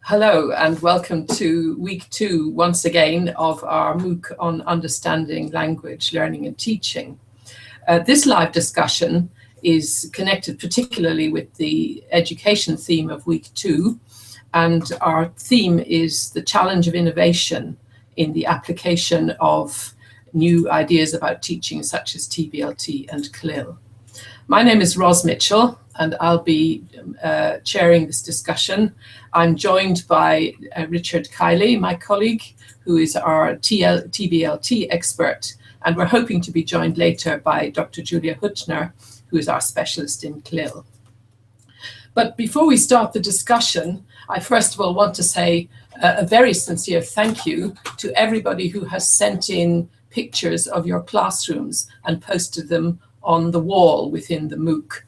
Hello and welcome to week 2 once again of our MOOC on understanding language, learning and teaching. This live discussion is connected particularly with the education theme of week 2, and our theme is the challenge of innovation in the application of new ideas about teaching such as TBLT and CLIL. My name is Ros Mitchell and I'll be chairing this discussion. I'm joined by Richard Kiely, my colleague, who is our TBLT expert, and we're hoping to be joined later by Dr. Julia Huettner, who is our specialist in CLIL. But before we start the discussion, I first of all want to say a very sincere thank you to everybody who has sent in pictures of your classrooms and posted them on the wall within the MOOC.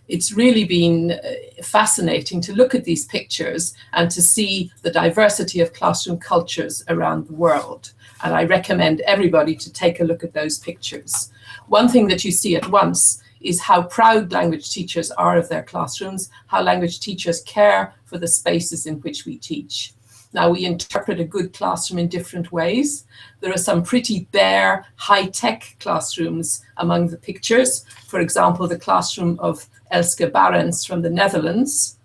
It's really been fascinating to look at these pictures and to see the diversity of classroom cultures around the world. And I recommend everybody to take a look at those pictures. One thing that you see at once is how proud language teachers are of their classrooms, how language teachers care for the spaces in which we teach. Now, we interpret a good classroom in different ways. There are some pretty bare, high-tech classrooms among the pictures. For example, the classroom of Elske Barends from the Netherlands.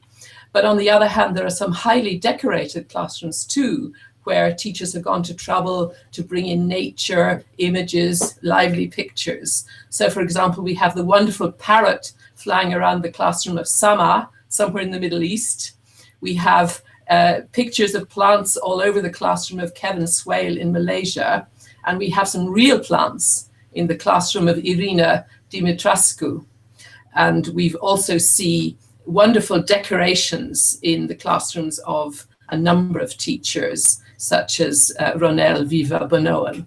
But on the other hand, there are some highly decorated classrooms too, where teachers have gone to trouble to bring in nature, images, lively pictures. So, for example, we have the wonderful parrot flying around the classroom of Sama, somewhere in the Middle East. We have pictures of plants all over the classroom of Kevin Swale in Malaysia, and we have some real plants in the classroom of Irina Dimitrascu. And we've also see wonderful decorations in the classrooms of a number of teachers, such as Ronel Viva Bonoan.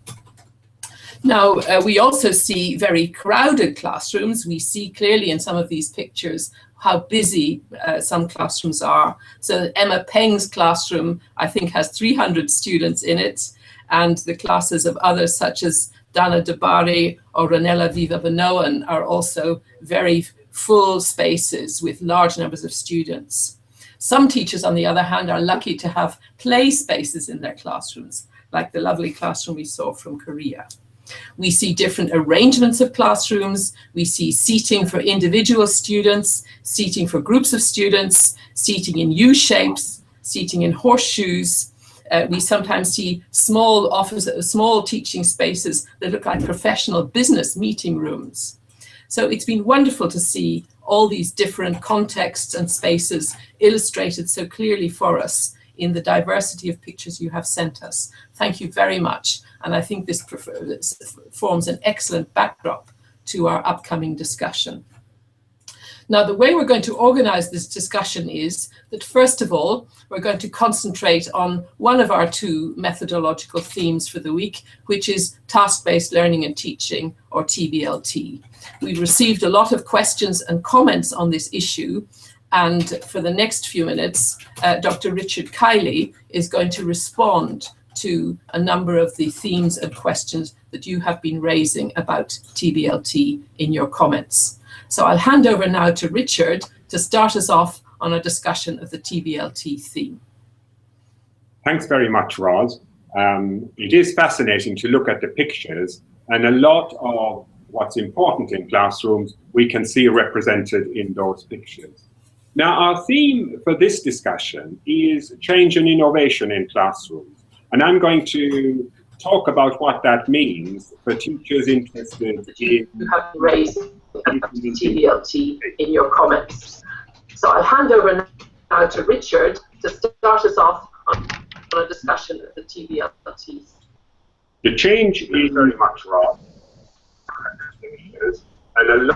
Now, we also see very crowded classrooms. We see clearly in some of these pictures how busy some classrooms are. So Emma Peng's classroom, I think, has 300 students in it, and the classes of others such as Dana Debari or Ronella Viva Bonoan are also very full spaces with large numbers of students. Some teachers, on the other hand, are lucky to have play spaces in their classrooms, like the lovely classroom we saw from Korea. We see different arrangements of classrooms. We see seating for individual students, seating for groups of students, seating in U-shapes, seating in horseshoes. We sometimes see small teaching spaces that look like professional business meeting rooms. So it's been wonderful to see all these different contexts and spaces illustrated so clearly for us in the diversity of pictures you have sent us. Thank you very much. And I think this forms an excellent backdrop to our upcoming discussion. Now, the way we're going to organize this discussion is that, first of all, we're going to concentrate on one of our 2 methodological themes for the week, which is task-based learning and teaching, or TBLT. We've received a lot of questions and comments on this issue, and for the next few minutes, Dr. Richard Kiely is going to respond to a number of the themes and questions that you have been raising about TBLT in your comments. So I'll hand over now to Richard to start us off on a discussion of the TBLT theme. Thanks very much, Ros. It is fascinating to look at the pictures, and a lot of what's important in classrooms we can see represented in those pictures. Now, our theme for this discussion is change and innovation in classrooms. And I'm going to talk about what that means for teachers interested in... You have raised TBLT in your comments. So I'll hand over now to Richard to start us off on a discussion of the TBLT. The change is very much wrong. And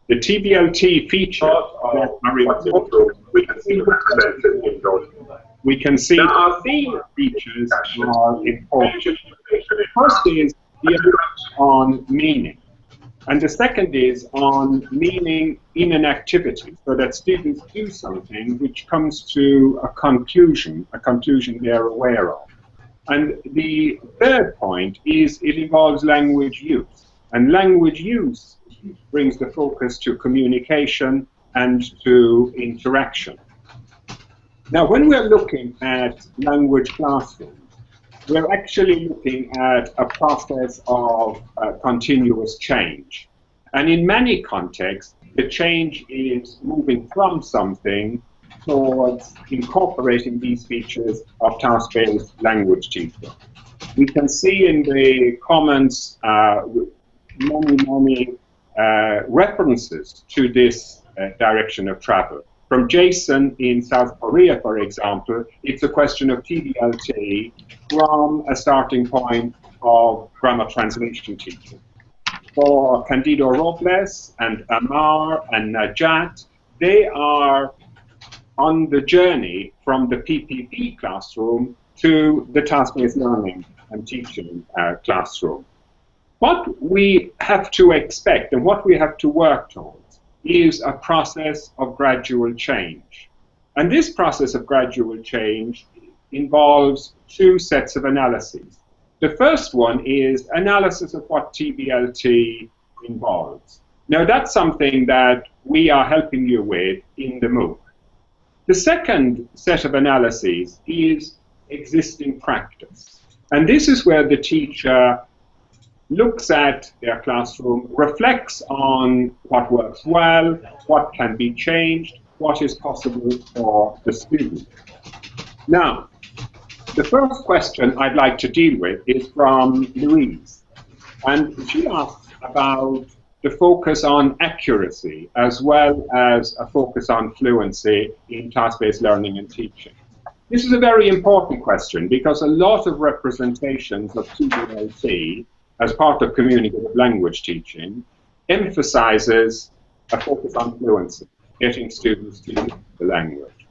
the TBLT features are very important. We can see represented in those. We can see our theme features are important. The first is the emphasis on meaning. And the second is on meaning in an activity, so that students do something which comes to a conclusion they're aware of. And the third point is it involves language use. And language use brings the focus to communication and to interaction. Now, when we're looking at language classrooms, we're actually looking at a process of continuous change. And in many contexts, the change is moving from something towards incorporating these features of task-based language teaching. We can see in the comments many references to this direction of travel. From Jason in South Korea, for example, it's a question of TBLT from a starting point of grammar translation teaching. For Candido Robles and Amar and Najat, they are on the journey from the PPP classroom to the task-based learning and teaching classroom. What we have to expect and what we have to work towards is a process of gradual change. And this process of gradual change involves two sets of analyses. The first one is analysis of what TBLT involves. Now, that's something that we are helping you with in the MOOC. The second set of analyses is existing practice. And this is where the teacher looks at their classroom, reflects on what works well, what can be changed, what is possible for the student. Now, the first question I'd like to deal with is from Louise. And she asks about the focus on accuracy as well as a focus on fluency in task-based learning and teaching. This is a very important question because a lot of representations of TBLT as part of communicative language teaching emphasizes a focus on fluency, getting students to use the language.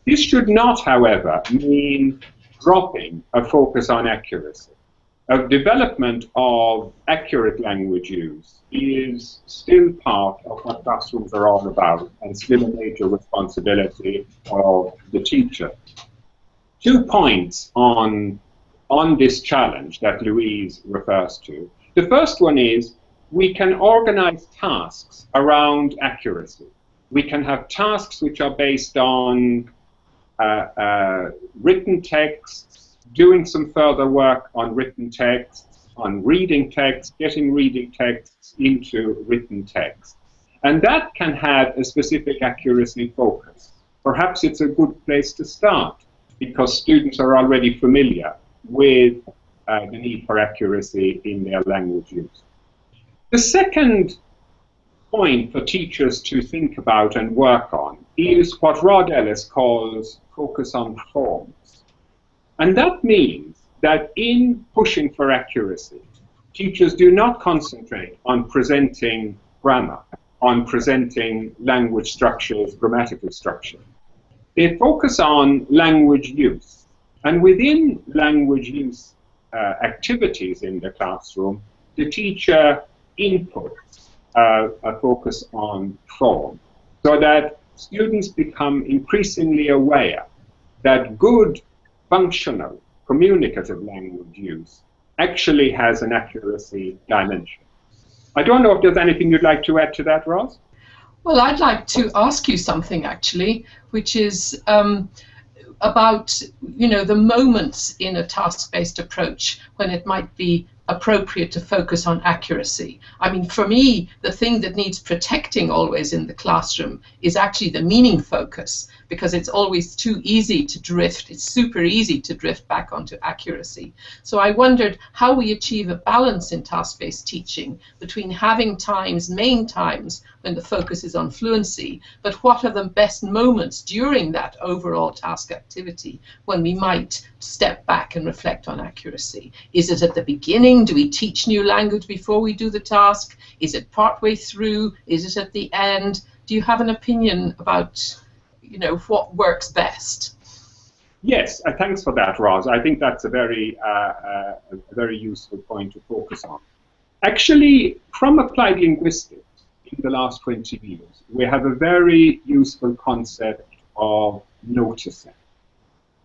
This should not, however, mean dropping a focus on accuracy. A development of accurate language use is still part of what classrooms are all about and still a major responsibility of the teacher. 2 points on this challenge that Louise refers to. The first one is we can organize tasks around accuracy. We can have tasks which are based on written texts, doing some further work on written texts, on reading texts, getting reading texts into written text. And that can have a specific accuracy focus. Perhaps it's a good place to start because students are already familiar with the need for accuracy in their language use. The second point for teachers to think about and work on is what Rod Ellis calls focus on forms. And that means that in pushing for accuracy, teachers do not concentrate on presenting grammar, on presenting language structures, grammatical structure. They focus on language use. And within language use activities in the classroom, the teacher inputs a focus on form so that students become increasingly aware that good, functional, communicative language use actually has an accuracy dimension. I don't know if there's anything you'd like to add to that, Ros? Well, I'd like to ask you something, actually, which is about, you know, the moments in a task-based approach when it might be appropriate to focus on accuracy. I mean, for me, the thing that needs protecting always in the classroom is actually the meaning focus, because it's always too easy to drift. It's super easy to drift back onto accuracy. So I wondered how we achieve a balance in task-based teaching between having times, main times, when the focus is on fluency, but what are the best moments during that overall task activity when we might step back and reflect on accuracy? Is it at the beginning? Do we teach new language before we do the task? Is it partway through? Is it at the end? Do you have an opinion about, you know, what works best? Yes, thanks for that, Ros. I think that's a very useful point to focus on. Actually, from applied linguistics in the last 20 years, we have a very useful concept of noticing.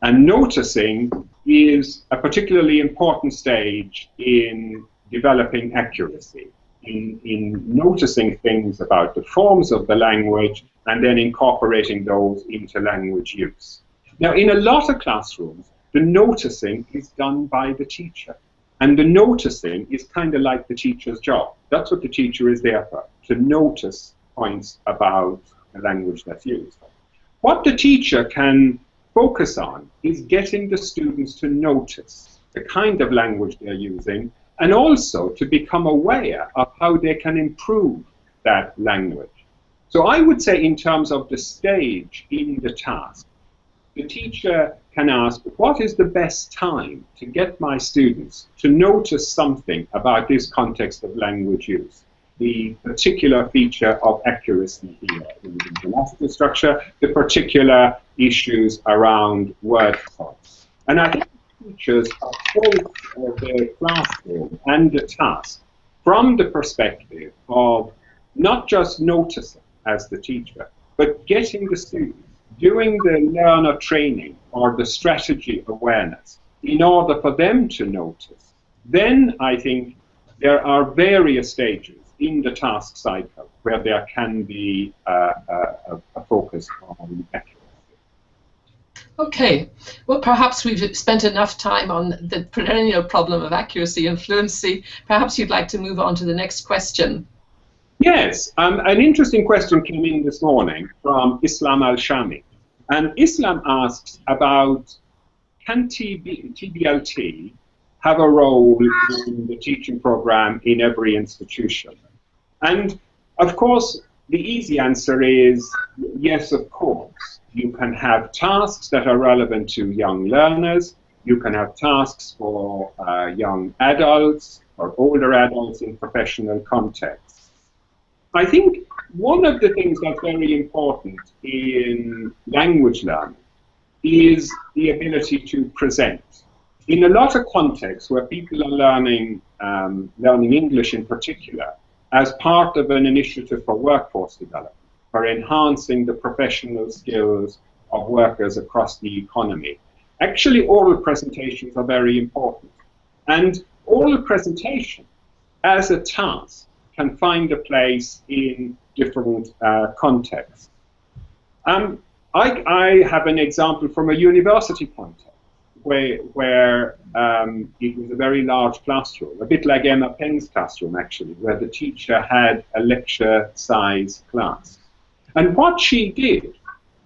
And noticing is a particularly important stage in developing accuracy. in noticing things about the forms of the language and then incorporating those into language use. Now, in a lot of classrooms, the noticing is done by the teacher. And the noticing is kind of like the teacher's job. That's what the teacher is there for, to notice points about the language that's used. What the teacher can focus on is getting the students to notice the kind of language they're using, and also to become aware of how they can improve that language. So I would say, in terms of the stage in the task, the teacher can ask, what is the best time to get my students to notice something about this context of language use? The particular feature of accuracy here in the grammatical structure, the particular issues around word choice. And I think teachers approach the classroom and the task from the perspective of not just noticing as the teacher, but getting the students doing the learner training or the strategy awareness in order for them to notice. Then I think there are various stages in the task cycle where there can be a focus on accuracy. Okay, well, perhaps we've spent enough time on the perennial problem of accuracy and fluency. Perhaps you'd like to move on to the next question. Yes, an interesting question came in this morning from Islam Al-Shami. And Islam asks about, can TBLT have a role in the teaching program in every institution? And of course, the easy answer is yes, of course. You can have tasks that are relevant to young learners. You can have tasks for young adults or older adults in professional contexts. I think one of the things that's very important in language learning is the ability to present. In a lot of contexts where people are learning English in particular, as part of an initiative for workforce development, for enhancing the professional skills of workers across the economy, actually oral presentations are very important. And oral presentation as a task can find a place in different contexts. I have an example from a university context where it was a very large classroom, a bit like Emma Penn's classroom actually, where the teacher had a lecture-size class. And what she did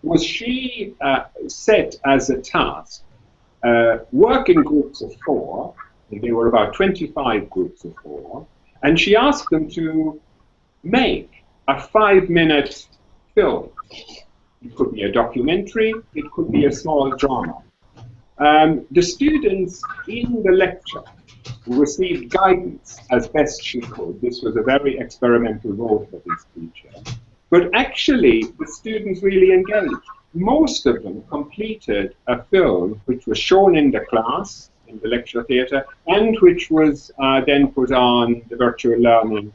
was she set as a task working groups of 4, and there were about 25 groups of 4, and she asked them to make a 5-minute film. It could be a documentary, it could be a small drama. The students in the lecture received guidance as best she could. This was a very experimental role for this teacher. But actually, the students really engaged. Most of them completed a film which was shown in the class, in the lecture theatre, and which was then put on the virtual learning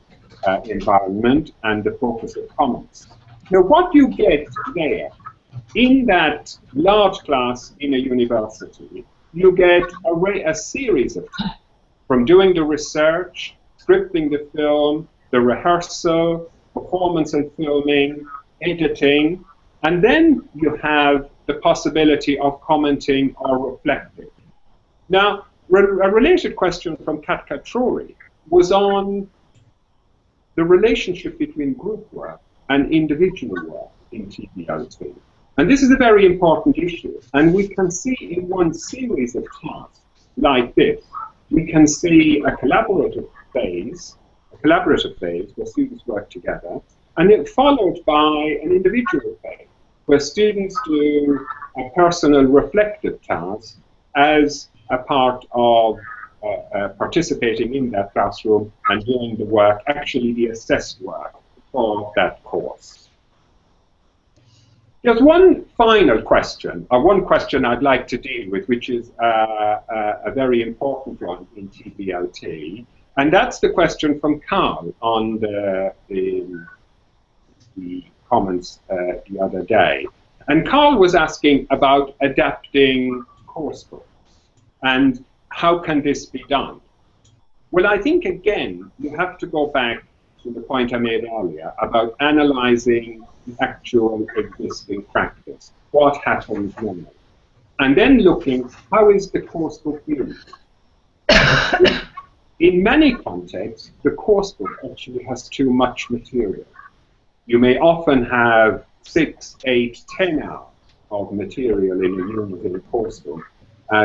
environment and the focus of comments. Now, what you get there, in that large class in a university, you get a series of tasks, from doing the research, scripting the film, the rehearsal, performance and filming, editing, and then you have the possibility of commenting or reflecting. Now, a related question from Katka Trory was on the relationship between group work and individual work in TBLT. And this is a very important issue. And we can see in one series of tasks like this, we can see a collaborative phase where students work together, and it followed by an individual phase where students do a personal reflective task as a part of participating in that classroom and doing the work, actually the assessed work for that course. There's one final question, or one question I'd like to deal with, which is a very important one in TBLT, and that's the question from Carl on the comments the other day. And Carl was asking about adapting course books and how can this be done? Well, I think, again, you have to go back to the point I made earlier about analyzing the actual existing practice. What happens now? And then looking, how is the course book used? In many contexts, the course book actually has too much material. You may often have 6, 8, 10 hours of material in a unit in a course book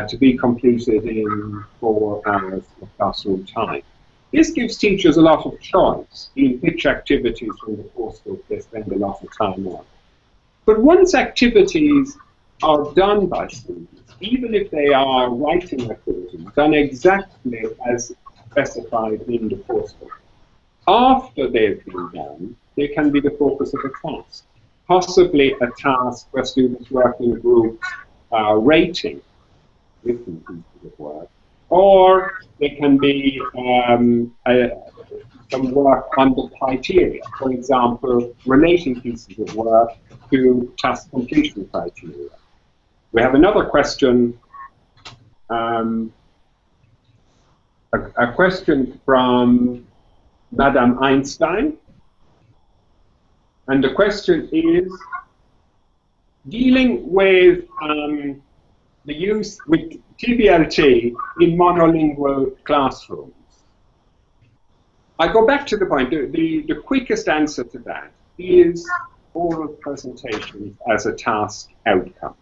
to be completed in 4 hours of classroom time. This gives teachers a lot of choice in which activities from the course book they spend a lot of time on. But once activities are done by students, even if they are writing activities, done exactly as specified in the course book, after they've been done, they can be the focus of a task. Possibly a task where students work in groups rating different pieces of work, or they can be some work under criteria, for example, relating pieces of work to task completion criteria. We have another question, a question from Madame Einstein, and the question is, dealing with the use with TBLT in monolingual classrooms. I go back to the point, the quickest answer to that is oral presentations as a task outcome.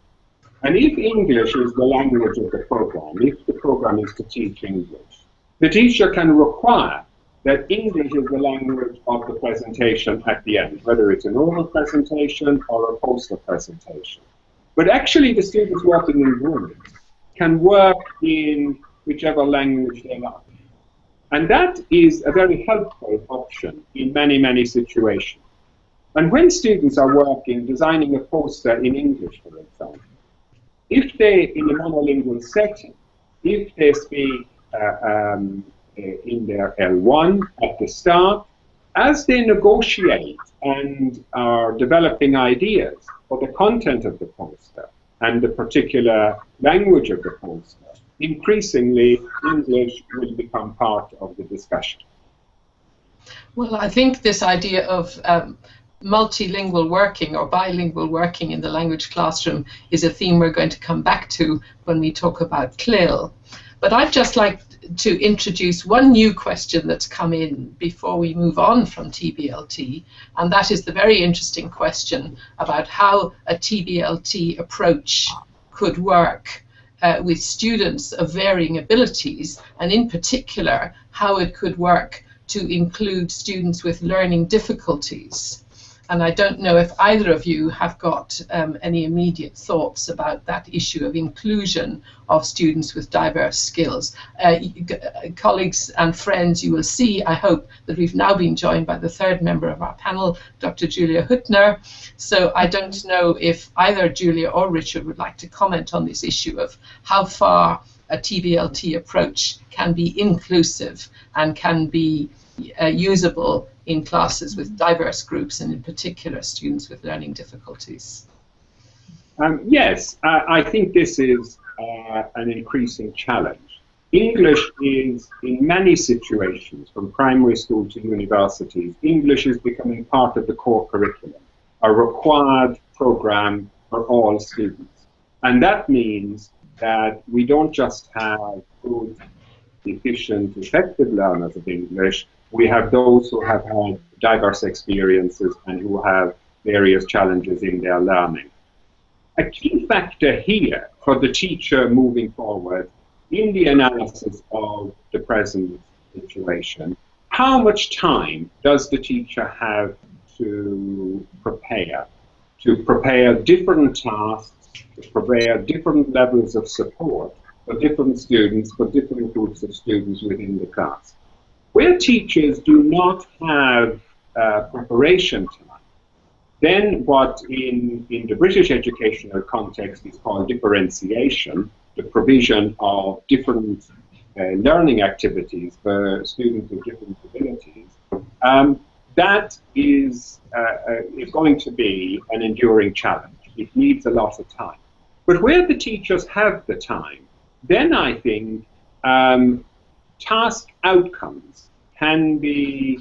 And if English is the language of the program, if the program is to teach English, the teacher can require that English is the language of the presentation at the end, whether it's an oral presentation or a poster presentation. But actually the students working in rooms can work in whichever language they like. And that is a very helpful option in many, many situations. And when students are working, designing a poster in English, for example, if they, in a monolingual setting, if they speak in their L1 at the start, as they negotiate and are developing ideas for the content of the poster and the particular language of the poster, increasingly English will become part of the discussion. Well, I think this idea of multilingual working or bilingual working in the language classroom is a theme we're going to come back to when we talk about CLIL. But I'd just like to introduce one new question that's come in before we move on from TBLT, and that is the very interesting question about how a TBLT approach could work with students of varying abilities, and in particular how it could work to include students with learning difficulties. And I don't know if either of you have got any immediate thoughts about that issue of inclusion of students with diverse skills. Colleagues and friends, you will see, I hope, that we've now been joined by the third member of our panel, Dr. Julia Huettner. So I don't know if either Julia or Richard would like to comment on this issue of how far a TBLT approach can be inclusive and can be usable in classes with diverse groups, and in particular students with learning difficulties. Yes, I think this is an increasing challenge. English is, in many situations, from primary school to universities, English is becoming part of the core curriculum, a required program for all students. And that means that we don't just have good, efficient, effective learners of English, we have those who have had diverse experiences and who have various challenges in their learning. A key factor here for the teacher moving forward in the analysis of the present situation, how much time does the teacher have to prepare different tasks, to prepare different levels of support for different students, for different groups of students within the class? Where teachers do not have preparation time, then what in the British educational context is called differentiation, the provision of different learning activities for students with different abilities, that is going to be an enduring challenge. It needs a lot of time. But where the teachers have the time, then I think task outcomes can be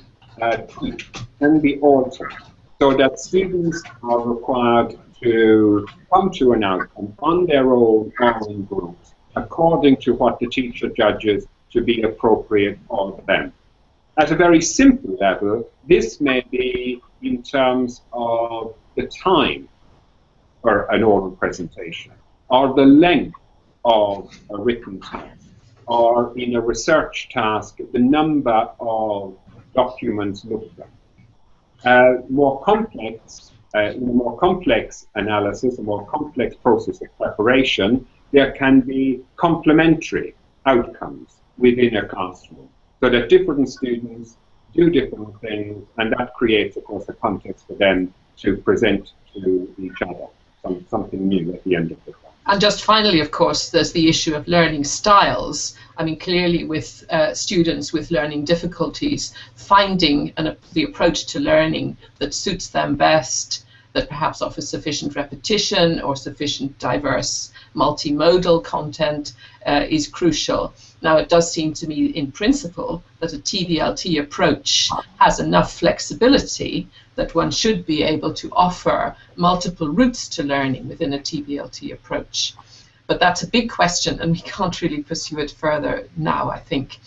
can be altered so that students are required to come to an outcome on their own or in groups according to what the teacher judges to be appropriate for them. At a very simple level, this may be in terms of the time for an oral presentation, or the length of a written text, or in a research task, the number of documents looked at. More complex analysis, a more complex process of preparation, there can be complementary outcomes within a classroom, so that different students do different things, and that creates, of course, a context for them to present to each other something new at the end of the class. And just finally, of course, there's the issue of learning styles. I mean, clearly with students with learning difficulties, finding the approach to learning that suits them best, that perhaps offers sufficient repetition or sufficient diverse multimodal content is crucial. Now, it does seem to me, in principle, that a TBLT approach has enough flexibility that one should be able to offer multiple routes to learning within a TBLT approach. But that's a big question, and we can't really pursue it further now, I think.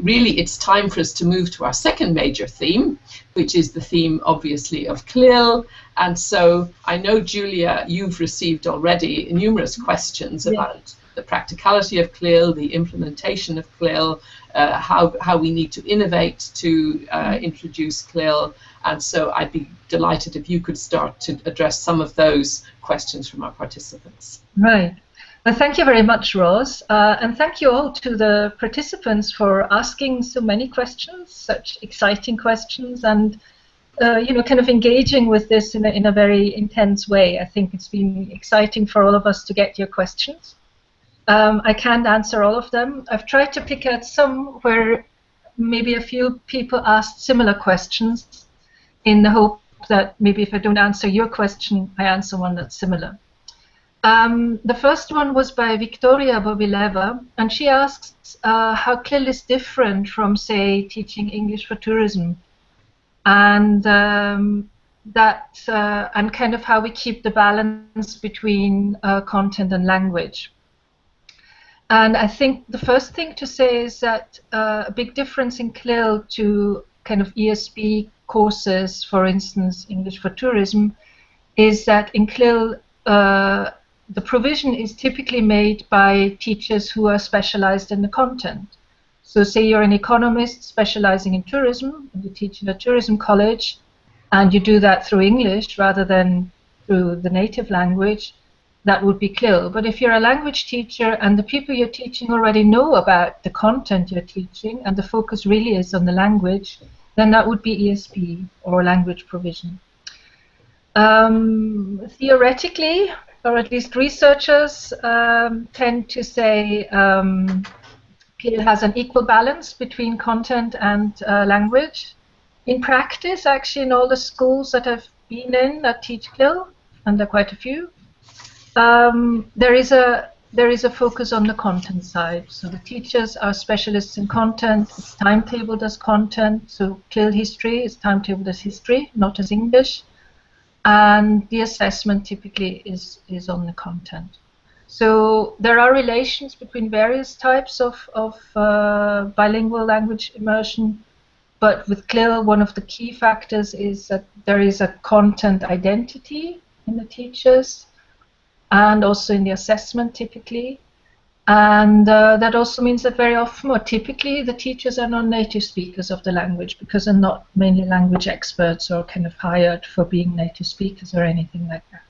Really, it's time for us to move to our second major theme, which is the theme, obviously, of CLIL. And so I know, Julia, you've received already numerous questions about the practicality of CLIL, the implementation of CLIL, how we need to innovate to introduce CLIL. And so I'd be delighted if you could start to address some of those questions from our participants. Right. Well, thank you very much, Ros, and thank you all to the participants for asking so many questions, such exciting questions, and you know, kind of engaging with this in a very intense way. I think it's been exciting for all of us to get your questions. I can't answer all of them. I've tried to pick out some where maybe a few people asked similar questions, in the hope that maybe if I don't answer your question, I answer one that's similar. The first one was by Victoria Bobileva, and she asks how CLIL is different from, say, teaching English for tourism, and and kind of how we keep the balance between content and language. And I think the first thing to say is that a big difference in CLIL to kind of ESB courses, for instance, English for tourism, is that in CLIL the provision is typically made by teachers who are specialized in the content. So say you're an economist specializing in tourism, and you teach in a tourism college, and you do that through English rather than through the native language, that would be CLIL. But if you're a language teacher and the people you're teaching already know about the content you're teaching, and the focus really is on the language, then that would be ESP, or language provision. Theoretically, or at least researchers tend to say CLIL has an equal balance between content and language. In practice, actually, in all the schools that I've been in that teach CLIL, and there are quite a few, there is a focus on the content side. So the teachers are specialists in content. It's timetabled as content. So CLIL history is timetabled as history, not as English. And the assessment typically is on the content. So there are relations between various types of bilingual language immersion, but with CLIL, one of the key factors is that there is a content identity in the teachers and also in the assessment typically. And that also means that very often, or typically, the teachers are non-native speakers of the language, because they're not mainly language experts or kind of hired for being native speakers or anything like that.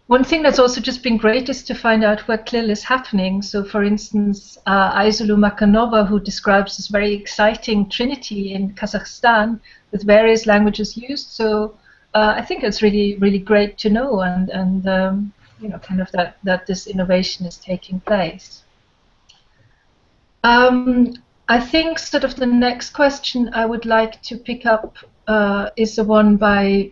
One thing that's also just been great is to find out where CLIL is happening. So for instance, Aizulu Makanova, who describes this very exciting trinity in Kazakhstan with various languages used. So I think it's really, really great to know, and you know, kind of that this innovation is taking place. I think sort of the next question I would like to pick up is the one by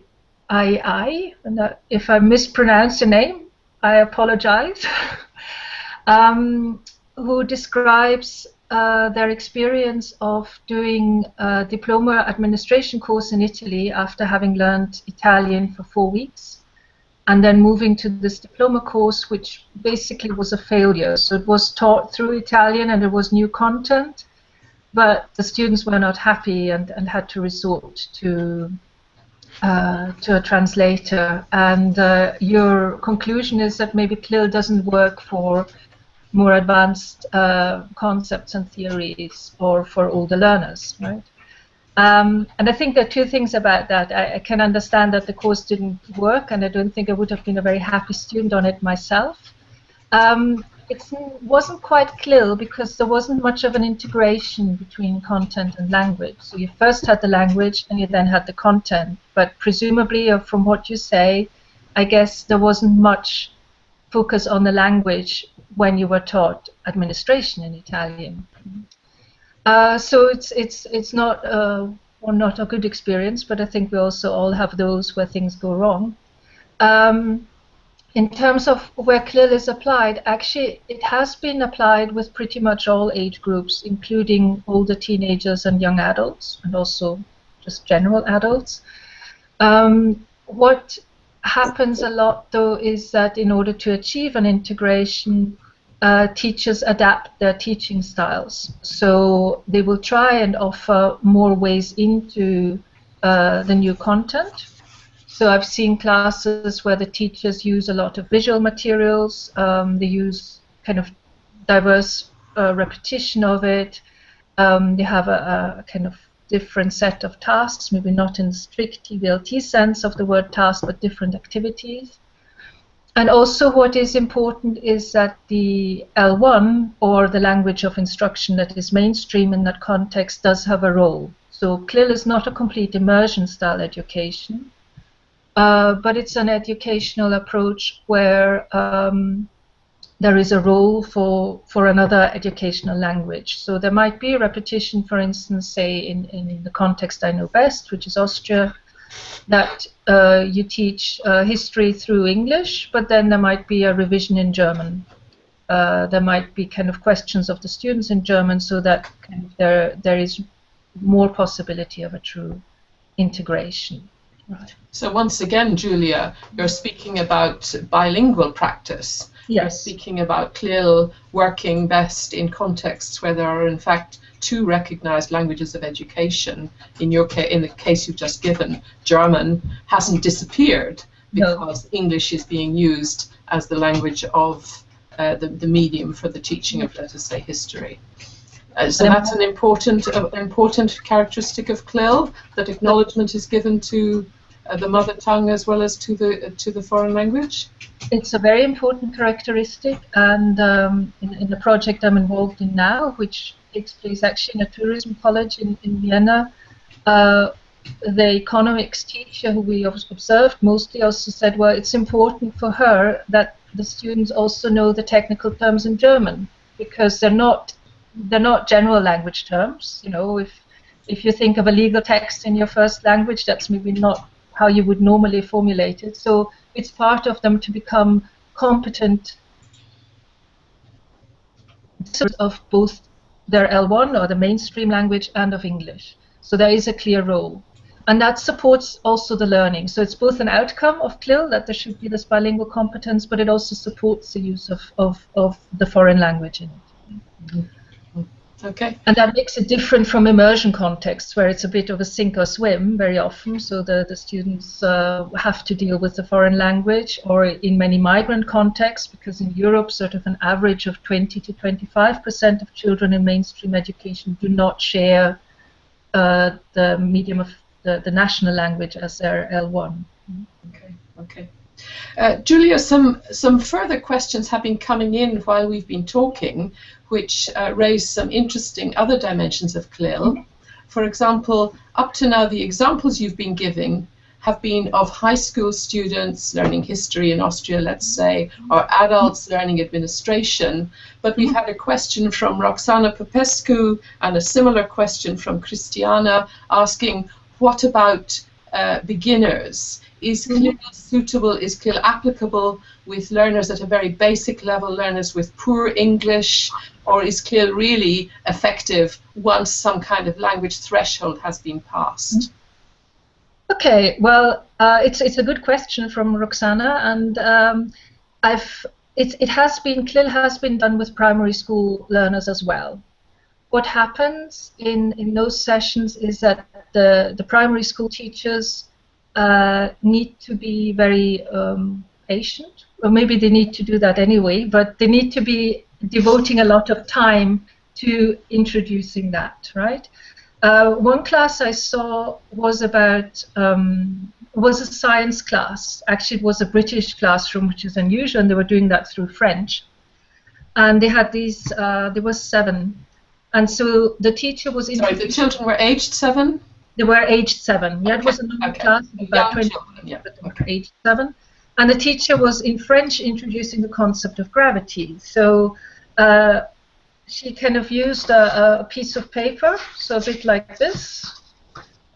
I, and if I mispronounce your name, I apologize, who describes their experience of doing a diploma administration course in Italy after having learned Italian for 4 weeks, and then moving to this diploma course, which basically was a failure. So it was taught through Italian and there was new content, but the students were not happy and had to resort to a translator. And your conclusion is that maybe CLIL doesn't work for more advanced concepts and theories or for older learners, right? And I think there are two things about that. I can understand that the course didn't work, and I don't think I would have been a very happy student on it myself. It wasn't quite CLIL because there wasn't much of an integration between content and language. So you first had the language and you then had the content. But presumably, or from what you say, I guess there wasn't much focus on the language when you were taught administration in Italian. So it's not not a good experience, but I think we also all have those where things go wrong. In terms of where CLIL is applied, actually it has been applied with pretty much all age groups, including older teenagers and young adults, and also just general adults. What happens a lot, though, is that in order to achieve an integration, teachers adapt their teaching styles. So they will try and offer more ways into the new content. So I've seen classes where the teachers use a lot of visual materials. They use kind of diverse repetition of it. They have a kind of different set of tasks, maybe not in the strict TBLT sense of the word task, but different activities. And also what is important is that the L1, or the language of instruction that is mainstream in that context, does have a role. So CLIL is not a complete immersion style education, but it's an educational approach where there is a role for another educational language. So there might be repetition, for instance, say in the context I know best, which is Austria, that you teach history through English, but then there might be a revision in German. There might be kind of questions of the students in German, so that kind of there is more possibility of a true integration. Right. So once again, Julia, you're speaking about bilingual practice. Yes. You're speaking about CLIL working best in contexts where there are in fact two recognized languages of education. In your case, in the case you've just given, German hasn't disappeared because English is being used as the language of the medium for the teaching of, let us say, history. So that's an important characteristic of CLIL, that acknowledgement is given to the mother tongue as well as to the foreign language. It's a very important characteristic, and in the project I'm involved in now, which takes place actually in a tourism college in Vienna, the economics teacher who we observed mostly also said, well, it's important for her that the students also know the technical terms in German, because they're not general language terms. You know, if you think of a legal text in your first language, that's maybe not how you would normally formulate it. So it's part of them to become competent of both their L1 or the mainstream language and of English. So there is a clear role. And that supports also the learning. So it's both an outcome of CLIL, that there should be this bilingual competence, but it also supports the use of the foreign language in it. Mm-hmm. Okay. And that makes it different from immersion contexts, where it's a bit of a sink or swim very often. So the students have to deal with the foreign language, or in many migrant contexts, because in Europe sort of an average of 20 to 25% of children in mainstream education do not share the medium of the national language as their L1. Okay. Okay. Julia, some further questions have been coming in while we've been talking, which raise some interesting other dimensions of CLIL. For example, up to now, the examples you've been giving have been of high school students learning history in Austria, let's say, or adults learning administration. But we've had a question from Roxana Popescu and a similar question from Christiana asking, what about beginners? Is CLIL suitable, is CLIL applicable with learners at a very basic level, learners with poor English, or is CLIL really effective once some kind of language threshold has been passed? Okay, well, it's a good question from Roxana, and CLIL has been done with primary school learners as well. What happens in those sessions is that the primary school teachers need to be very patient, or maybe they need to do that anyway, but they need to be devoting a lot of time to introducing that, right? One class I saw was was a science class. Actually, it was a British classroom, which is unusual, and they were doing that through French. And they had these, there were 7. And so the teacher was... Sorry, the children were aged 7? They were aged 7. Yeah, it was a normal class, about 20 children, yeah, but they were aged 7. And the teacher was in French introducing the concept of gravity. So she kind of used a piece of paper, so a bit like this,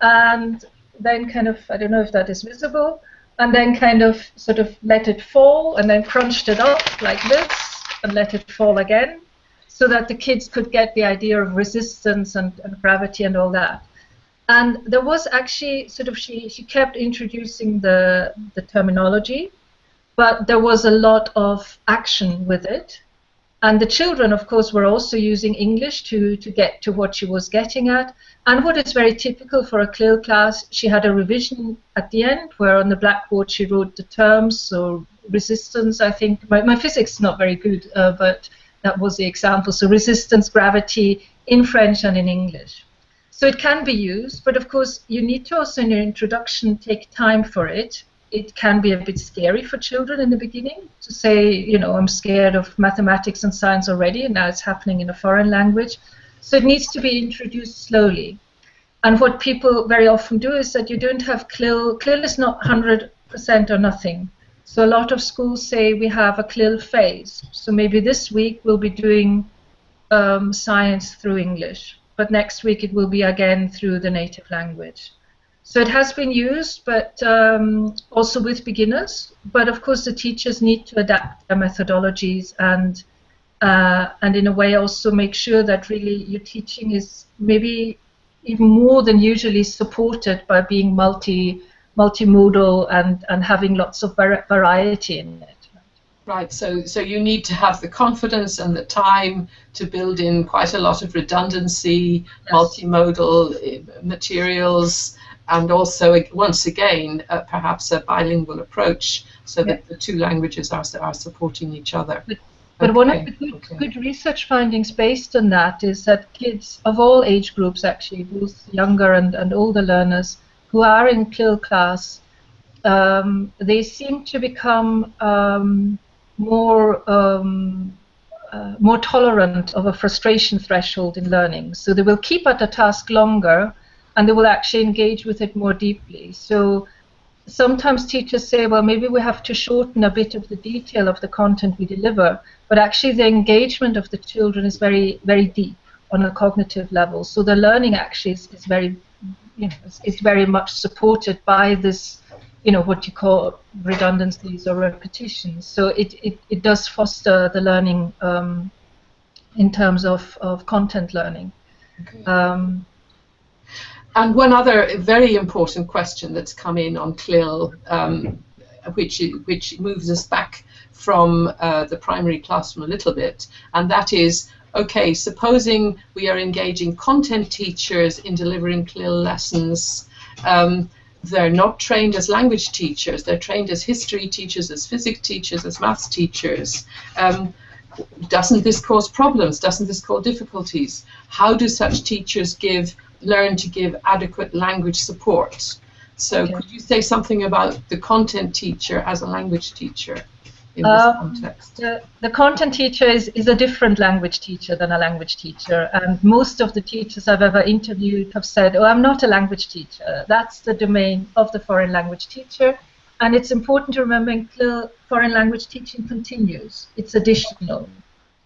and then kind of, I don't know if that is visible, and then kind of sort of let it fall, and then crunched it up like this, and let it fall again, so that the kids could get the idea of resistance and gravity and all that. And there was actually sort of, she kept introducing the terminology, but there was a lot of action with it. And the children, of course, were also using English to get to what she was getting at. And what is very typical for a CLIL class, she had a revision at the end, where on the blackboard she wrote the terms, so resistance, I think. My physics is not very good, but that was the example. So resistance, gravity, in French and in English. So it can be used, but of course you need to also in your introduction take time for it. It can be a bit scary for children in the beginning to say, you know, I'm scared of mathematics and science already, and now it's happening in a foreign language. So it needs to be introduced slowly. And what people very often do is that you don't have CLIL. CLIL is not 100% or nothing. So a lot of schools say we have a CLIL phase. So maybe this week we'll be doing science through English, but next week it will be again through the native language. So it has been used, but also with beginners. But of course, the teachers need to adapt their methodologies and in a way also make sure that really your teaching is maybe even more than usually supported by being multimodal and having lots of variety in it. Right. So you need to have the confidence and the time to build in quite a lot of redundancy, yes, multimodal materials. And also, once again, perhaps a bilingual approach, so that the two languages are supporting each other. But one of the good research findings based on that is that kids of all age groups, actually, both younger and older learners, who are in CLIL class, they seem to become more tolerant of a frustration threshold in learning. So they will keep at a task longer, and they will actually engage with it more deeply. So sometimes teachers say, well, maybe we have to shorten a bit of the detail of the content we deliver, but actually the engagement of the children is very, very deep on a cognitive level. So the learning actually is very, you know, is very much supported by this, you know, what you call redundancies or repetitions. So it does foster the learning in terms of content learning. Okay. And one other very important question that's come in on CLIL, which moves us back from the primary classroom a little bit, and that is, okay, supposing we are engaging content teachers in delivering CLIL lessons, they're not trained as language teachers, they're trained as history teachers, as physics teachers, as maths teachers. Doesn't this cause problems? Doesn't this cause difficulties? How do such teachers learn to give adequate language support? So could you say something about the content teacher as a language teacher in this context? The content teacher is a different language teacher than a language teacher, and most of the teachers I've ever interviewed have said, oh, I'm not a language teacher. That's the domain of the foreign language teacher. And it's important to remember in CLIL, foreign language teaching continues. It's additional.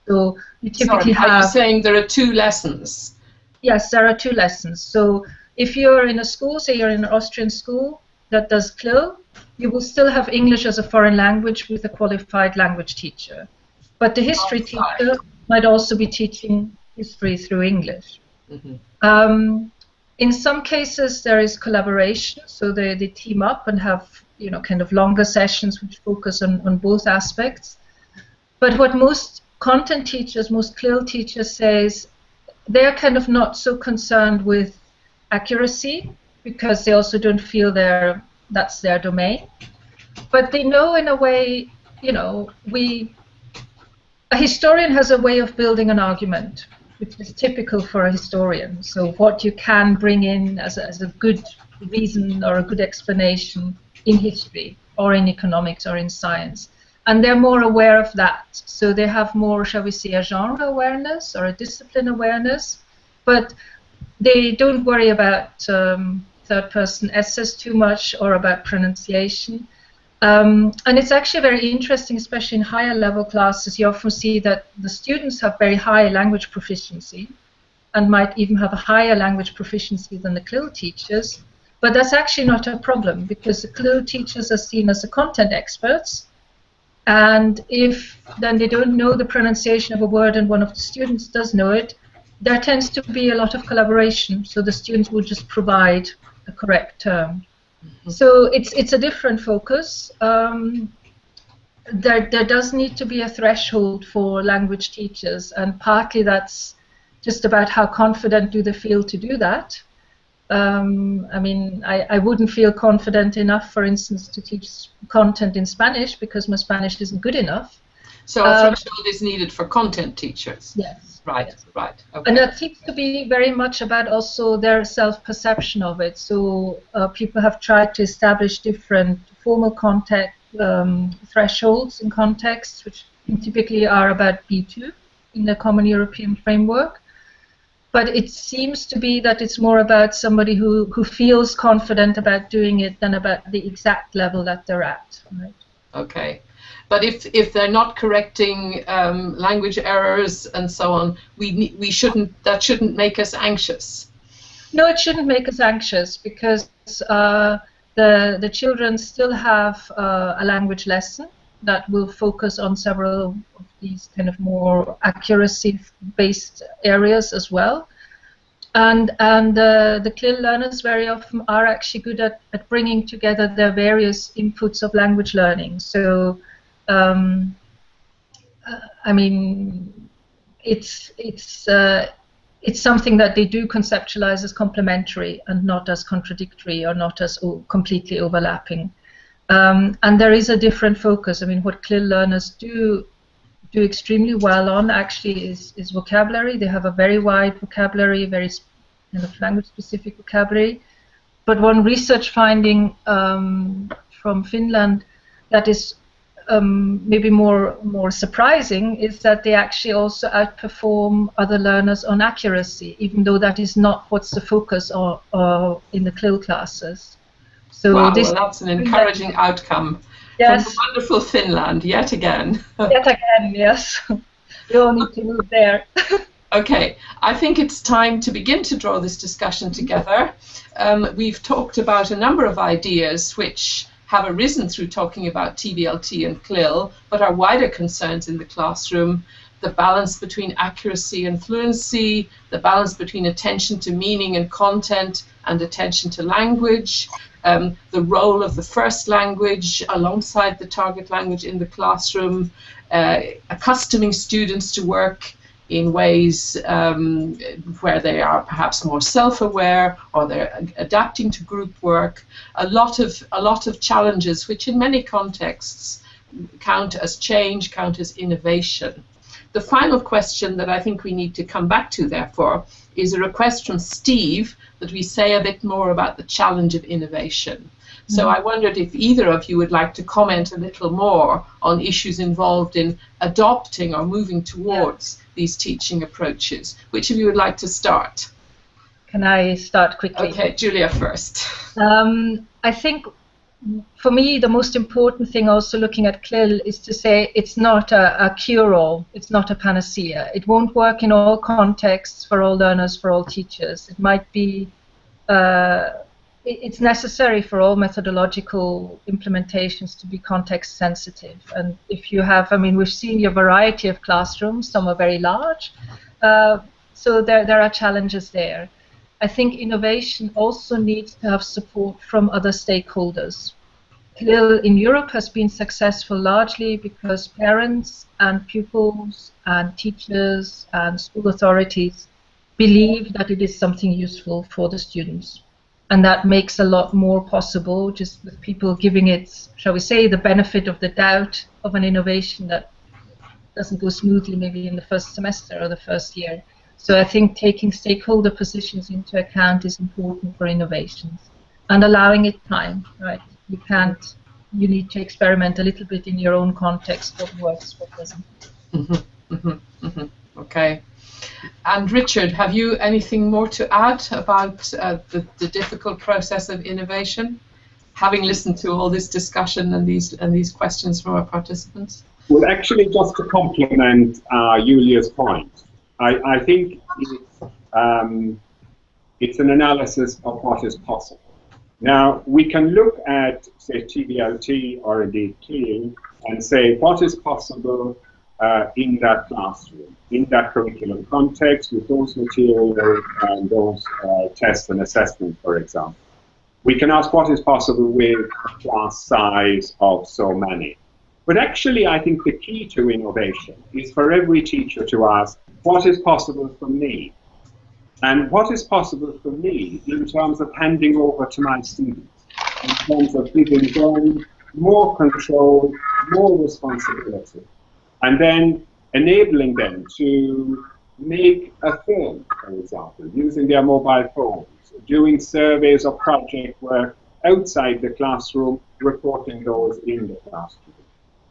So you typically have... Are you saying there are 2 lessons? Yes, there are 2 lessons. So if you're in a school, say you're in an Austrian school, that does CLIL, you will still have English as a foreign language with a qualified language teacher. But the history teacher might also be teaching history through English. Mm-hmm. In some cases, there is collaboration, so they team up and have, you know, kind of longer sessions which focus on both aspects. But what most content teachers, most CLIL teachers say is they're kind of not so concerned with accuracy, because they also don't feel that's their domain. But they know, in a way, you know, a historian has a way of building an argument, which is typical for a historian. So what you can bring in as a good reason or a good explanation in history or in economics or in science. And they're more aware of that. So they have more, shall we say, a genre awareness or a discipline awareness. But they don't worry about third-person essays too much or about pronunciation. And it's actually very interesting, especially in higher level classes. You often see that the students have very high language proficiency and might even have a higher language proficiency than the CLIL teachers. But that's actually not a problem, because the CLIL teachers are seen as the content experts. And if then they don't know the pronunciation of a word and one of the students does know it, there tends to be a lot of collaboration. So the students will just provide a correct term. Mm-hmm. So it's a different focus. There does need to be a threshold for language teachers, and partly that's just about how confident do they feel to do that. I mean, I wouldn't feel confident enough, for instance, to teach content in Spanish because my Spanish isn't good enough. So a threshold is needed for content teachers? Yes. Right, yes. Right. Okay. And that seems to be very much about also their self-perception of it. So people have tried to establish different formal contact thresholds in contexts, which typically are about B2 in the Common European Framework. But it seems to be that it's more about somebody who feels confident about doing it than about the exact level that they're at. Right? Okay. But if they're not correcting language errors and so on, that shouldn't make us anxious. No, it shouldn't make us anxious, because the children still have a language lesson that will focus on several of these kind of more accuracy-based areas as well. And the CLIL learners very often are actually good at bringing together their various inputs of language learning. So, I mean, it's something that they do conceptualize as complementary and not as contradictory or not as completely overlapping. And there is a different focus. I mean, what CLIL learners do extremely well on actually is vocabulary. They have a very wide vocabulary, very kind of language-specific vocabulary. But one research finding from Finland that is maybe more surprising is that they actually also outperform other learners on accuracy, even though that is not what's the focus in the CLIL classes. So wow, well, that's an encouraging outcome. Yes. From the wonderful Finland, yet again. Yet again, yes. We all need to move there. Okay, I think it's time to begin to draw this discussion together. We've talked about a number of ideas which have arisen through talking about TBLT and CLIL, but are wider concerns in the classroom. The balance between accuracy and fluency, the balance between attention to meaning and content and attention to language, the role of the first language alongside the target language in the classroom, accustoming students to work in ways where they are perhaps more self-aware or they're adapting to group work. A lot of challenges which in many contexts count as change, count as innovation. The final question that I think we need to come back to, therefore, is a request from Steve that we say a bit more about the challenge of innovation. So I wondered if either of you would like to comment a little more on issues involved in adopting or moving towards these teaching approaches. Which of you would like to start? Can I start quickly? Okay, Julia first. I think for me the most important thing also looking at CLIL is to say it's not a cure-all, it's not a panacea. It won't work in all contexts for all learners, for all teachers. It might be it's necessary for all methodological implementations to be context sensitive. And if you have, I mean, we've seen your variety of classrooms, some are very large, so there are challenges there. I think innovation also needs to have support from other stakeholders. CLIL in Europe has been successful largely because parents and pupils and teachers and school authorities believe that it is something useful for the students. And that makes a lot more possible, just with people giving it, shall we say, the benefit of the doubt of an innovation that doesn't go smoothly maybe in the first semester or the first year. So I think taking stakeholder positions into account is important for innovations and allowing it time, right? You need to experiment a little bit in your own context, what works, what doesn't. Okay. And Richard, have you anything more to add about the difficult process of innovation, having listened to all this discussion and these questions from our participants? Well, actually, just to complement Julia's point, I think it's an analysis of what is possible. Now, we can look at, say, TBLT or indeed CLIL and say what is possible in that classroom, in that curriculum context, with those materials and those tests and assessments, for example. We can ask what is possible with a class size of so many. But actually, I think the key to innovation is for every teacher to ask, what is possible for me? And what is possible for me in terms of handing over to my students, in terms of giving them more control, more responsibility, and then enabling them to make a film, for example, using their mobile phones, doing surveys or project work outside the classroom, reporting those in the classroom.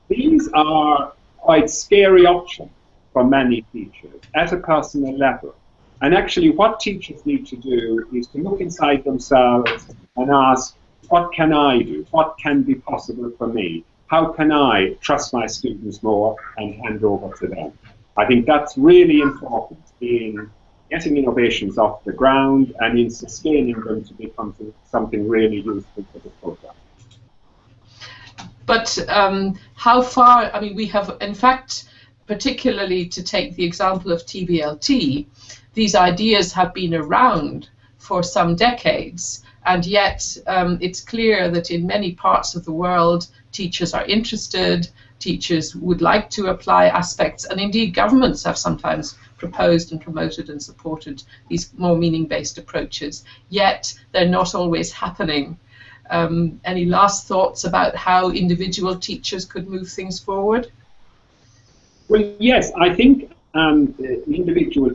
These are quite scary options for many teachers at a personal level. And actually what teachers need to do is to look inside themselves and ask, what can I do? What can be possible for me? How can I trust my students more and hand over to them? I think that's really important in getting innovations off the ground and in sustaining them to become something really useful for the program. But how far, I mean, we have, in fact, particularly to take the example of TBLT, these ideas have been around for some decades, and yet it's clear that in many parts of the world, teachers are interested, teachers would like to apply aspects, and indeed governments have sometimes proposed and promoted and supported these more meaning-based approaches, yet they're not always happening. Any last thoughts about how individual teachers could move things forward? Well, yes, I think individual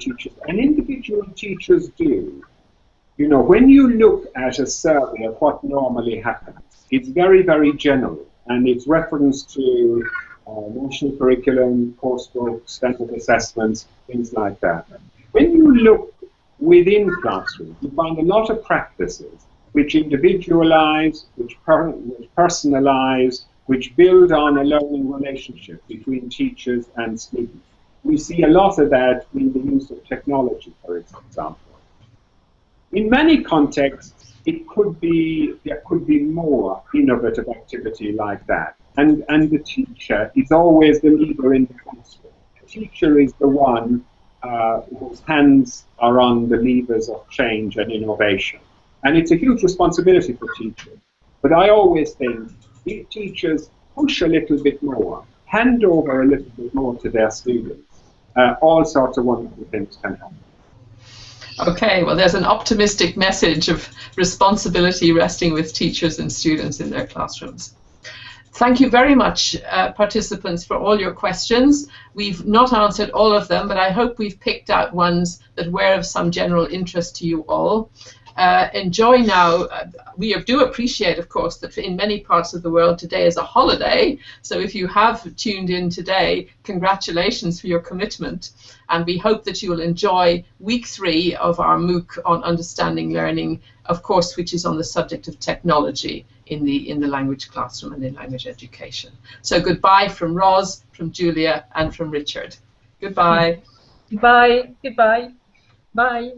teachers do. You know, when you look at a survey of what normally happens, it's very, very general, and it's reference to national curriculum, course books, standard assessments, things like that. When you look within classrooms, you find a lot of practices which individualize, which personalize, which build on a learning relationship between teachers and students. We see a lot of that in the use of technology, for example. In many contexts, there could be more innovative activity like that. And the teacher is always the leader in the classroom. The teacher is the one whose hands are on the levers of change and innovation. And it's a huge responsibility for teachers. But I always think if teachers push a little bit more, hand over a little bit more to their students, all sorts of wonderful things can happen. Okay, well, there's an optimistic message of responsibility resting with teachers and students in their classrooms. Thank you very much, participants, for all your questions. We've not answered all of them, but I hope we've picked out ones that were of some general interest to you all. Enjoy now. We do appreciate, of course, that in many parts of the world today is a holiday. So if you have tuned in today, congratulations for your commitment. And we hope that you will enjoy week 3 of our MOOC on understanding learning, of course, which is on the subject of technology in the language classroom and in language education. So goodbye from Ros, from Julia, and from Richard. Goodbye. Goodbye. Goodbye. Bye.